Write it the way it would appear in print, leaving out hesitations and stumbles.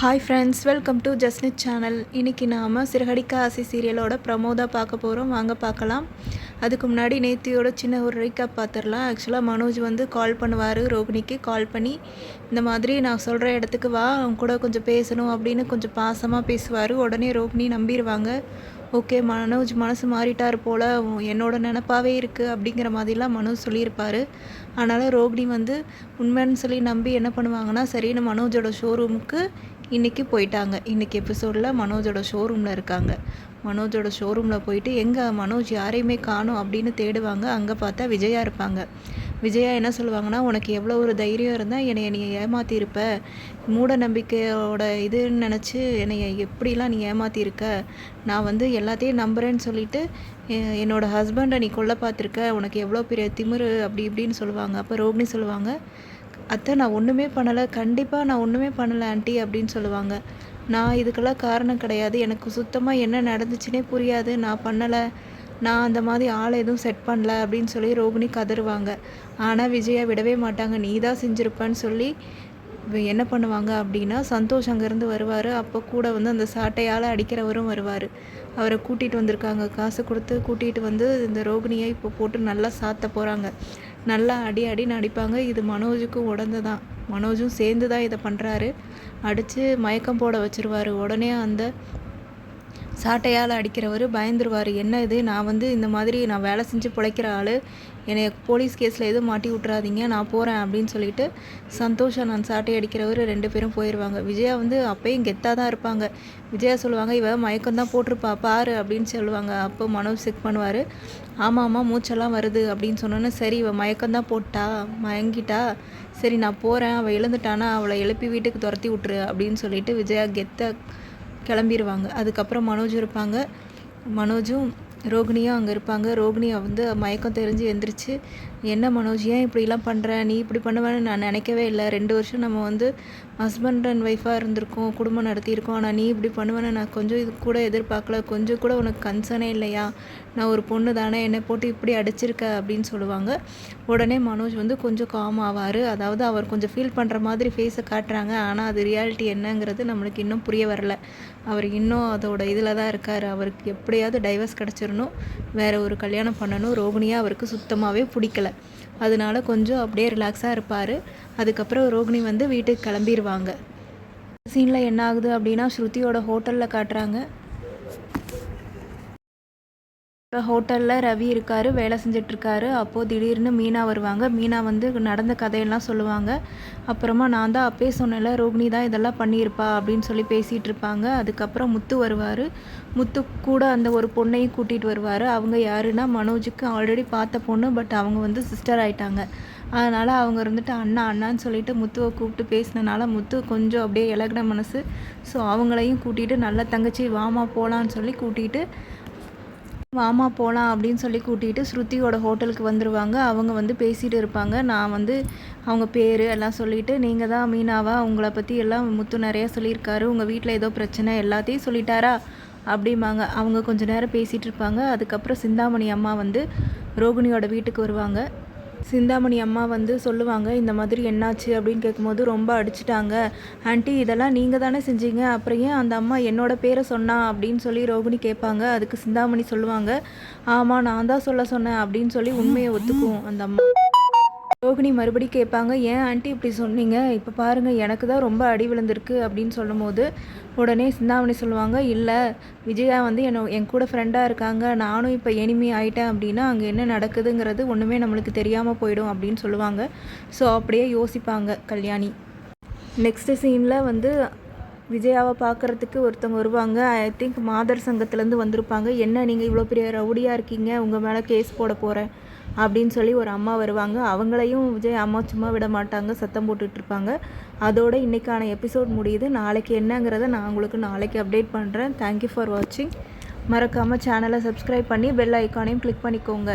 Hi friends, welcome to ஜஸ்னிட் channel. இன்றைக்கி நாம் சிறகடிக்க ஆசை சீரியலோட ப்ரமோதா பார்க்க போகிறோம். வாங்க பார்க்கலாம். அதுக்கு முன்னாடி நேத்தியோட சின்ன ஒரு ரீகேப் பார்த்துடலாம். ஆக்சுவலாக மனோஜ் வந்து கால் பண்ணுவார், ரோகிணிக்கு கால் பண்ணி இந்த மாதிரி நான் சொல்கிற இடத்துக்கு வா, அவங்க கூட கொஞ்சம் பேசணும் அப்படின்னு கொஞ்சம் பாசமாக பேசுவார். உடனே ரோகிணி நம்பிடுவாங்க. ஓகே, மனோஜ் மனசு மாறிட்டார் போல், என்னோட நினப்பாவே இருக்குது அப்படிங்கிற மாதிரிலாம் மனோஜ் சொல்லியிருப்பார். அதனால் ரோகிணி வந்து உண்மைன்னு சொல்லி நம்பி என்ன பண்ணுவாங்கன்னா, சரின்னு மனோஜோட ஷோரூமுக்கு இன்றைக்கி போயிட்டாங்க. இன்றைக்கி எபிசோடில் மனோஜோட ஷோரூமில் இருக்காங்க. மனோஜோட ஷோரூமில் போயிட்டு எங்கே மனோஜ் யாரையுமே காணோம் அப்படின்னு தேடுவாங்க. அங்கே பார்த்தா விஜயா இருப்பாங்க. விஜயா என்ன சொல்லுவாங்கன்னா, உனக்கு எவ்வளோ ஒரு தைரியம் இருந்தால் என்னைய நீ ஏமாற்றிருப்ப, மூட நம்பிக்கையோட இதுன்னு நினச்சி என்னைய எப்படிலாம் நீ ஏமாற்றிருக்க, நான் வந்து எல்லாத்தையும் நம்புகிறேன்னு சொல்லிட்டு என்னோடய ஹஸ்பண்டை நீ கொல்ல பார்த்துருக்க, உனக்கு எவ்வளோ பெரிய திமிரு அப்படி இப்படின்னு சொல்லுவாங்க. அப்போ ரோகிணி சொல்லுவாங்க, அத்தை நான் ஒன்றுமே பண்ணலை, கண்டிப்பாக நான் ஒன்றுமே பண்ணலை ஆண்டி அப்படின்னு சொல்லுவாங்க. நான் இதுக்கெல்லாம் காரணம் கிடையாது, எனக்கு சுத்தமாக என்ன நடந்துச்சுன்னே புரியாது, நான் பண்ணலை, நான் அந்த மாதிரி ஆளை எதுவும் செட் பண்ணல அப்படின்னு சொல்லி ரோகிணி கதறுவாங்க. ஆனால் விஜயா விடவே மாட்டாங்க, நீ தான் செஞ்சுருப்பேன்னு சொல்லி என்ன பண்ணுவாங்க அப்படின்னா, சந்தோஷ் அங்கேருந்து வருவார். அப்போ கூட வந்து அந்த சாட்டையால் அடிக்கிறவரும் வருவார். அவரை கூட்டிகிட்டு வந்திருக்காங்க, காசு கொடுத்து கூட்டிகிட்டு வந்து இந்த ரோகிணியை இப்போ போட்டு நல்லா சாத்த போகிறாங்க. நல்லா அடின்னு அடிப்பாங்க. இது மனோஜுக்கும் உடந்து தான், மனோஜும் சேர்ந்து தான் இதை பண்ணுறாரு. அடித்து மயக்கம் போட வச்சுருவார். உடனே அந்த சாட்டையால் அடிக்கிறவர் பயந்துருவார். என்ன இது, நான் வந்து இந்த மாதிரி நான் வேலை செஞ்சு பிழைக்கிற ஆள், என்னை போலீஸ் கேஸில் எதுவும் மாட்டி விட்றாதீங்க, நான் போகிறேன் அப்படின்னு சொல்லிட்டு சந்தோஷா நான் சாட்டை அடிக்கிறவர் 2 பேரும் போயிடுவாங்க. விஜயா வந்து அப்பயும் கெத்தாக தான் இருப்பாங்க. விஜயா சொல்லுவாங்க, இவ மயக்கம் தான் போட்டிருப்பா பாரு அப்படின்னு சொல்லுவாங்க. அப்போ மனோஜ் செக் பண்ணுவார். ஆமாம் மூச்செல்லாம் வருது அப்படின்னு சொன்னோன்னே, சரி இவ மயக்கம் தான் போட்டா, மயங்கிட்டா, சரி நான் போகிறேன், அவள் எழுந்துட்டானா அவளை எழுப்பி வீட்டுக்கு துரத்தி விட்டுரு அப்படின்னு சொல்லிட்டு விஜயா கெத்த கிளம்பிடுவாங்க. அதுக்கப்புறம் மனோஜ் இருப்பாங்க. மனோஜும் ரோகிணியும் அங்கே இருப்பாங்க. ரோகிணியை வந்து மயக்கம் தெரிஞ்சு எந்திரிச்சு, என்ன மனோஜ் ஏன் இப்படிலாம் பண்ணுற, நீ இப்படி பண்ணுவேன்னு நான் நினைக்கவே இல்லை, 2 வருஷம் நம்ம வந்து ஹஸ்பண்ட் அண்ட் ஒய்ஃபாக இருந்திருக்கோம், குடும்பம் நடத்தியிருக்கோம், ஆனால் நீ இப்படி பண்ணுவேன்னு நான் கொஞ்சம் இது கூட எதிர்பார்க்கல, கொஞ்சம் கூட உனக்கு கன்சர்னே இல்லையா, நான் ஒரு பொண்ணு தானே, என்னை போட்டு இப்படி அடிச்சிருக்க அப்படின்னு சொல்லுவாங்க. உடனே மனோஜ் வந்து கொஞ்சம் காம் ஆவார். அதாவது அவர் கொஞ்சம் ஃபீல் பண்ணுற மாதிரி ஃபேஸை காட்டுறாங்க, ஆனால் அது ரியாலிட்டி என்னங்கிறது நம்மளுக்கு இன்னும் புரிய வரல. அவர் இன்னும் அதோட இதில் தான் இருக்கார். அவருக்கு எப்படியாவது டைவர்ஸ் கிடச்சிடணும், வேறு ஒரு கல்யாணம் பண்ணணும். ரோகிணியாக அவருக்கு சுத்தமாகவே பிடிக்கல. அதனால கொஞ்சம் அப்படியே ரிலாக்ஸாக இருப்பார். அதுக்கப்புறம் ரோகிணி வந்து வீட்டுக்கு கிளம்பிடுவாங்க. சீனில் என்ன ஆகுது அப்படின்னா, ஸ்ருதியோட ஹோட்டலில் காட்டுறாங்க. ஹோட்டலில் ரவி இருக்கார், வேலை செஞ்சிட்ருக்காரு. அப்போது திடீர்னு மீனா வருவாங்க. மீனா வந்து நடந்த கதையெல்லாம் சொல்லுவாங்க. அப்புறமா நான் தான் அப்பயே சொன்னேன்ல, ரோகிணி தான் இதெல்லாம் பண்ணியிருப்பா அப்படின்னு சொல்லி பேசிகிட்டு இருப்பாங்க. அதுக்கப்புறம் முத்து வருவார். முத்து கூட அந்த ஒரு பொண்ணையும் கூட்டிகிட்டு வருவார். அவங்க யாருன்னா, மனோஜுக்கு ஆல்ரெடி பார்த்த பொண்ணு, பட் அவங்க வந்து சிஸ்டர் ஆகிட்டாங்க. அதனால் அவங்க இருந்துட்டு அண்ணான்னு சொல்லிட்டு முத்துவை கூப்பிட்டு பேசினனால முத்து கொஞ்சம் அப்படியே இலகின மனசு. ஸோ அவங்களையும் கூட்டிகிட்டு, நல்ல தங்கச்சி வாமா போகலான்னு சொல்லி கூட்டிகிட்டு, வாமா போகலாம் அப்படின்னு சொல்லி கூட்டிகிட்டு ஸ்ருதியோட ஹோட்டலுக்கு வந்துடுவாங்க. அவங்க வந்து பேசிகிட்டு இருப்பாங்க. நான் வந்து அவங்க பேர் எல்லாம் சொல்லிவிட்டு, நீங்கள் தான் மீனாவா, உங்களை பற்றி எல்லாம் முத்து நிறையா சொல்லியிருக்காரு, உங்கள் வீட்டில் ஏதோ பிரச்சனை எல்லாத்தையும் சொல்லிட்டாரா அப்படிம்பாங்க. அவங்க கொஞ்சம் நேரம் பேசிகிட்டு இருப்பாங்க. அதுக்கப்புறம் சிந்தாமணி அம்மா வந்து ரோகிணியோட வீட்டுக்கு வருவாங்க. சிந்தாமணி அம்மா வந்து சொல்லுவாங்க, இந்த மாதிரி என்னாச்சு அப்படின்னு கேட்கும்போது, ரொம்ப அடிச்சிட்டாங்க ஆண்டி, இதெல்லாம் நீங்கள் தானே செஞ்சீங்க, அப்புறம் ஏன் அந்த அம்மா என்னோட பேரை சொன்னா அப்படின்னு சொல்லி ரோகிணி கேட்பாங்க. அதுக்கு சிந்தாமணி சொல்லுவாங்க, ஆமாம் நான் தான் சொன்னேன் அப்படின்னு சொல்லி உண்மையை ஒத்துக்குவோம் அந்த அம்மா. ரோகிணி மறுபடி கேட்பாங்க, ஏன் ஆண்டி இப்படி சொன்னீங்க, இப்போ பாருங்கள் எனக்கு தான் ரொம்ப அடி விழுந்திருக்கு அப்படின்னு சொல்லும்போது, உடனே சிந்தாமணி சொல்லுவாங்க, இல்லை விஜயா வந்து என் கூட ஃப்ரெண்டாக இருக்காங்க, நானும் இப்போ எனிமி ஆகிட்டேன் அப்படின்னா அங்கே என்ன நடக்குதுங்கிறது ஒன்றுமே நம்மளுக்கு தெரியாமல் போயிடும் அப்படின்னு சொல்லுவாங்க. ஸோ அப்படியே யோசிப்பாங்க கல்யாணி. நெக்ஸ்ட்டு சீனில் வந்து விஜயாவை பார்க்குறதுக்கு ஒருத்தவங்க வருவாங்க. ஐ திங்க் மாதர் சங்கத்துலேருந்து வந்திருப்பாங்க. என்ன நீங்கள் இவ்வளோ பெரிய ரவுடியாக இருக்கீங்க, உங்கள் மேலே கேஸ் போட போகிறேன் அப்படின்னு சொல்லி ஒரு அம்மா வருவாங்க. அவங்களையும் விஜய் அம்மா சும்மா விட மாட்டாங்க, சத்தம் போட்டுட்ருப்பாங்க. அதோட இன்றைக்கான எபிசோட் முடியுது. நாளைக்கு என்னங்கிறத நான் உங்களுக்கு நாளைக்கு அப்டேட் பண்ணுறேன். தேங்க்யூ ஃபார் வாட்சிங். மறக்காமல் சேனலை சப்ஸ்கிரைப் பண்ணி பெல் ஐக்கானையும் கிளிக் பண்ணிக்கோங்க.